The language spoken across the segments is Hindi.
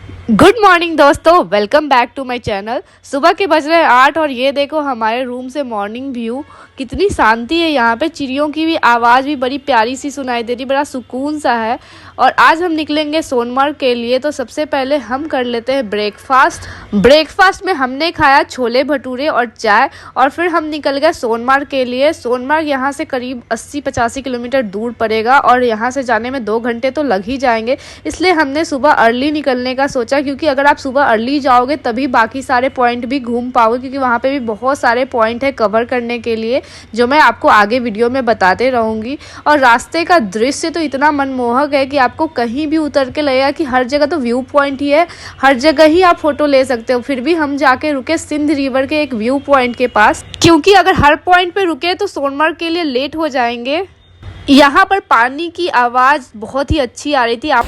गुड मॉर्निंग दोस्तों, welcome back to my channel. सुबह के बज रहे हैं 8 और ये देखो हमारे रूम से मॉर्निंग व्यू। कितनी शांति है यहाँ पे, चिड़ियों की भी आवाज़ भी बड़ी प्यारी सी सुनाई दे रही, बड़ा सुकून सा है। और आज हम निकलेंगे सोनमर्ग के लिए, तो सबसे पहले हम कर लेते हैं ब्रेकफास्ट में हमने खाया छोले भटूरे और चाय, और फिर हम निकल गए सोनमर्ग के लिए। सोनमर्ग यहाँ से करीब 80-85 किलोमीटर दूर पड़ेगा और यहाँ से जाने में 2 घंटे तो लग ही जाएंगे। इसलिए हमने सुबह अर्ली निकलने का सोचा, क्योंकि अगर आप सुबह अर्ली जाओगे तभी बाकी सारे पॉइंट भी घूम पाओगे, क्योंकि वहाँ पे भी बहुत सारे पॉइंट है कवर करने के लिए, जो मैं आपको आगे वीडियो में बताते रहूँगी। और रास्ते का दृश्य तो इतना मनमोहक है कि आपको कहीं भी उतर के लगेगा कि हर जगह तो व्यू पॉइंट ही है, हर जगह ही आप फोटो ले सकते हो। फिर भी हम जाके रुके सिंध रिवर के एक व्यू पॉइंट के पास, क्योंकि अगर हर पॉइंट पे रुके तो सोनमर्ग के लिए लेट हो जाएंगे। यहाँ पर पानी की आवाज़ बहुत ही अच्छी आ रही थी। आप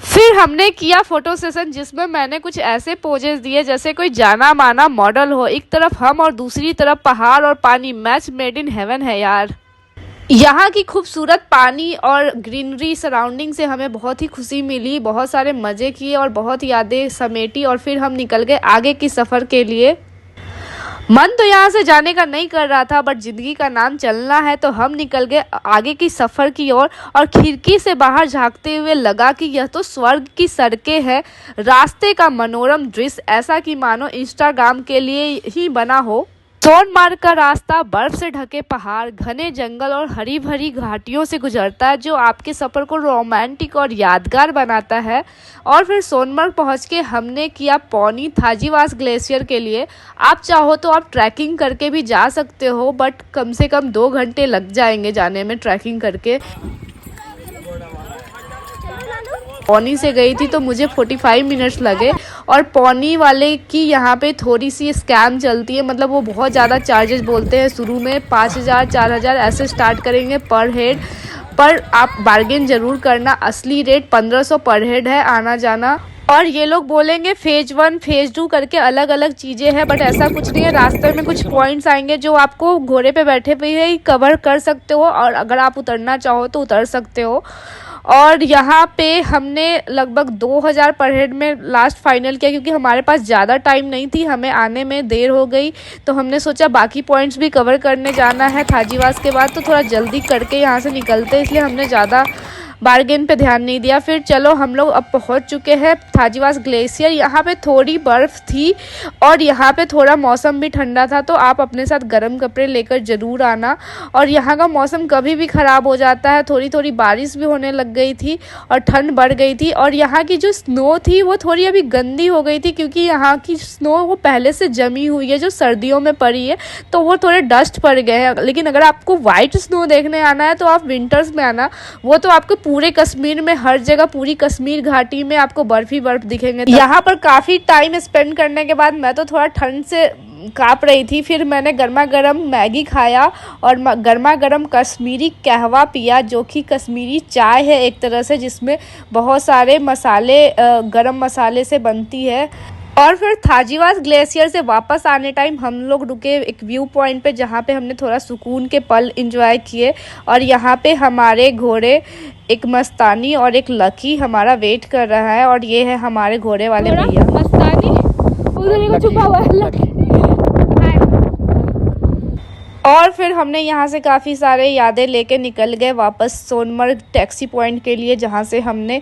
फिर हमने किया फोटो सेशन, जिसमें मैंने कुछ ऐसे पोजेस दिए जैसे कोई जाना माना मॉडल हो। एक तरफ हम और दूसरी तरफ पहाड़ और पानी, मैच मेड इन हेवन है यार। यहाँ की खूबसूरत पानी और ग्रीनरी सराउंडिंग से हमें बहुत ही खुशी मिली, बहुत सारे मज़े किए और बहुत यादें समेटी। और फिर हम निकल गए आगे की सफ़र के लिए। मन तो यहाँ से जाने का नहीं कर रहा था, बट ज़िंदगी का नाम चलना है, तो हम निकल गए आगे की सफ़र की ओर। और खिड़की से बाहर झांकते हुए लगा कि यह तो स्वर्ग की सड़कें हैं। रास्ते का मनोरम दृश्य, ऐसा कि मानो इंस्टाग्राम के लिए ही बना हो। सोनमार्ग का रास्ता बर्फ से ढके पहाड़, घने जंगल और हरी भरी घाटियों से गुजरता है, जो आपके सफ़र को रोमांटिक और यादगार बनाता है। और फिर सोनमर्ग पहुंच के हमने किया पौनी थाजीवास ग्लेशियर के लिए। आप चाहो तो आप ट्रैकिंग करके भी जा सकते हो, बट कम से कम 2 घंटे लग जाएंगे जाने में ट्रैकिंग करके। पौनी से गई थी तो मुझे 45 मिनट्स लगे। और पौनी वाले की यहाँ पे थोड़ी सी स्कैम चलती है, मतलब वो बहुत ज़्यादा चार्जेस बोलते हैं। शुरू में 5000 4000 ऐसे स्टार्ट करेंगे पर हेड, पर आप बार्गेन ज़रूर करना। असली रेट 1500 पर हेड है आना जाना। और ये लोग बोलेंगे फेज 1 फेज 2 करके अलग अलग चीज़ें हैं, बट ऐसा कुछ नहीं है। रास्ते में कुछ पॉइंट्स आएंगे जो आपको घोड़े पे बैठे हुए ही कवर कर सकते हो, और अगर आप उतरना चाहो तो उतर सकते हो। और यहाँ पे हमने लगभग 2000 पर हेड में लास्ट फाइनल किया, क्योंकि हमारे पास ज़्यादा टाइम नहीं थी, हमें आने में देर हो गई। तो हमने सोचा बाकी पॉइंट्स भी कवर करने जाना है थाजीवास के बाद, तो थोड़ा जल्दी करके यहाँ से निकलते, इसलिए हमने ज़्यादा बार्गेन पे ध्यान नहीं दिया। फिर चलो हम लोग अब पहुंच चुके हैं थाजीवास ग्लेशियर। यहाँ पे थोड़ी बर्फ़ थी और यहाँ पे थोड़ा मौसम भी ठंडा था, तो आप अपने साथ गर्म कपड़े लेकर ज़रूर आना। और यहाँ का मौसम कभी भी ख़राब हो जाता है, थोड़ी थोड़ी बारिश भी होने लग गई थी और ठंड बढ़ गई थी। और यहाँ की जो स्नो थी वो थोड़ी अभी गंदी हो गई थी, क्योंकि यहाँ की स्नो वो पहले से जमी हुई है, जो सर्दियों में पड़ी है, तो वो थोड़े डस्ट पड़ गए हैं। लेकिन अगर आपको वाइट स्नो देखने आना है तो आप विंटर्स में आना, वो तो आपको पूरे कश्मीर में हर जगह, पूरी कश्मीर घाटी में आपको बर्फ ही बर्फ दिखेंगे। यहाँ पर काफ़ी टाइम स्पेंड करने के बाद मैं तो थोड़ा ठंड से काँप रही थी। फिर मैंने गर्मा गर्म मैगी खाया और गर्मा गर्म कश्मीरी कहवा पिया, जो कि कश्मीरी चाय है एक तरह से, जिसमें बहुत सारे मसाले गरम मसाले से बनती है। और फिर थाजीवास ग्लेशियर से वापस आने टाइम हम लोग रुके एक व्यू पॉइंट पे, जहाँ पे हमने थोड़ा सुकून के पल एंजॉय किए। और यहाँ पे हमारे घोड़े, एक मस्तानी और एक लकी, हमारा वेट कर रहा है। और ये है हमारे घोड़े वाले भैया। मस्तानी उधर छुपा हुआ है लकी। और फिर हमने यहाँ से काफ़ी सारे यादें लेके निकल गए वापस सोनमर्ग टैक्सी पॉइंट के लिए, जहाँ से हमने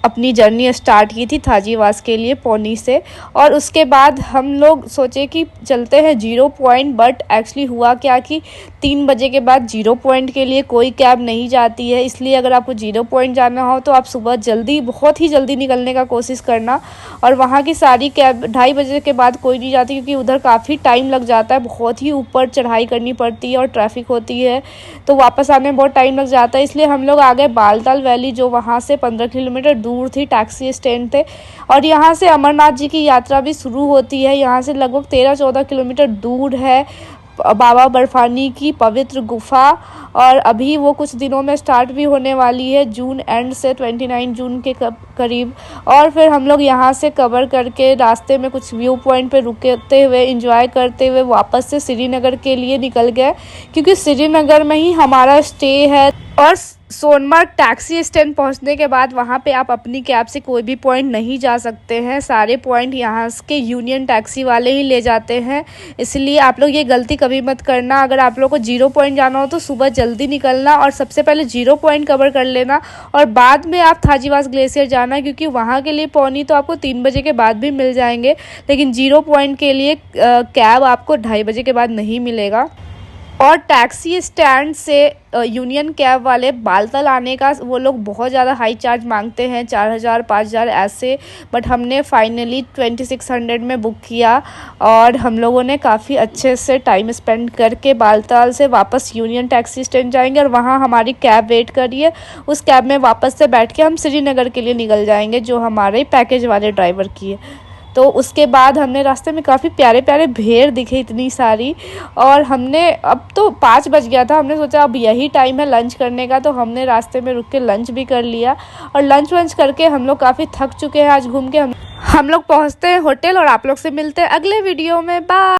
अपनी जर्नी स्टार्ट की थी थाजीवास के लिए पौनी से। और उसके बाद हम लोग सोचे कि चलते हैं 0 पॉइंट, बट एक्चुअली हुआ क्या कि 3 बजे के बाद 0 पॉइंट के लिए कोई कैब नहीं जाती है। इसलिए अगर आपको 0 पॉइंट जाना हो तो आप सुबह जल्दी, बहुत ही जल्दी निकलने का कोशिश करना। और वहाँ की सारी कैब 2:30 बजे के बाद कोई नहीं जाती, क्योंकि उधर काफ़ी टाइम लग जाता है, बहुत ही ऊपर चढ़ाई करनी पड़ती है और ट्रैफिक होती है, तो वापस आने में बहुत टाइम लग जाता है। इसलिए हम लोग आ गए बालताल वैली, जो वहाँ से 15 किलोमीटर दूर थी, टैक्सी स्टैंड थे। और यहाँ से अमरनाथ जी की यात्रा भी शुरू होती है, यहाँ से लगभग 13-14 किलोमीटर दूर है। बाबा बर्फानी की पवित्र गुफा, और अभी वो कुछ दिनों में स्टार्ट भी होने वाली है, जून एंड से 29 जून के करीब। और फिर हम लोग यहाँ से कवर करके रास्ते में कुछ व्यू पॉइंट पे रुकते हुए एंजॉय करते हुए वापस से श्रीनगर के लिए निकल गए, क्योंकि श्रीनगर में ही हमारा स्टे है। और सोनमर्ग टैक्सी स्टैंड पहुंचने के बाद वहां पे आप अपनी कैब से कोई भी पॉइंट नहीं जा सकते हैं, सारे पॉइंट यहाँ के यूनियन टैक्सी वाले ही ले जाते हैं। इसलिए आप लोग ये गलती कभी मत करना। अगर आप लोग को 0 पॉइंट जाना हो तो सुबह जल्दी निकलना और सबसे पहले 0 पॉइंट कवर कर लेना, और बाद में आप थाजीवास ग्लेशियर जाना, क्योंकि वहाँ के लिए पौनी तो आपको 3 बजे के बाद भी मिल जाएंगे, लेकिन 0 पॉइंट के लिए कैब आपको 2:30 बजे के बाद नहीं मिलेगा। और टैक्सी स्टैंड से यूनियन कैब वाले बालतल आने का वो लोग बहुत ज़्यादा हाई चार्ज मांगते हैं, 4000 5000 ऐसे, बट हमने फाइनली 2600 में बुक किया और हम लोगों ने काफ़ी अच्छे से टाइम स्पेंड करके बालताल से वापस यूनियन टैक्सी स्टैंड जाएंगे और वहाँ हमारी कैब वेट करिए। उस कैब में वापस से बैठ के हम श्रीनगर के लिए निकल जाएंगे, जो हमारे पैकेज वाले ड्राइवर की है। तो उसके बाद हमने रास्ते में काफ़ी प्यारे प्यारे भेड़ दिखे, इतनी सारी, और हमने अब तो 5 बज गया था, हमने सोचा अब यही टाइम है लंच करने का, तो हमने रास्ते में रुक के लंच भी कर लिया। और लंच वंच करके हम लोग काफ़ी थक चुके हैं आज घूम के। हम लोग पहुँचते हैं होटल और आप लोग से मिलते हैं अगले वीडियो में। बाय।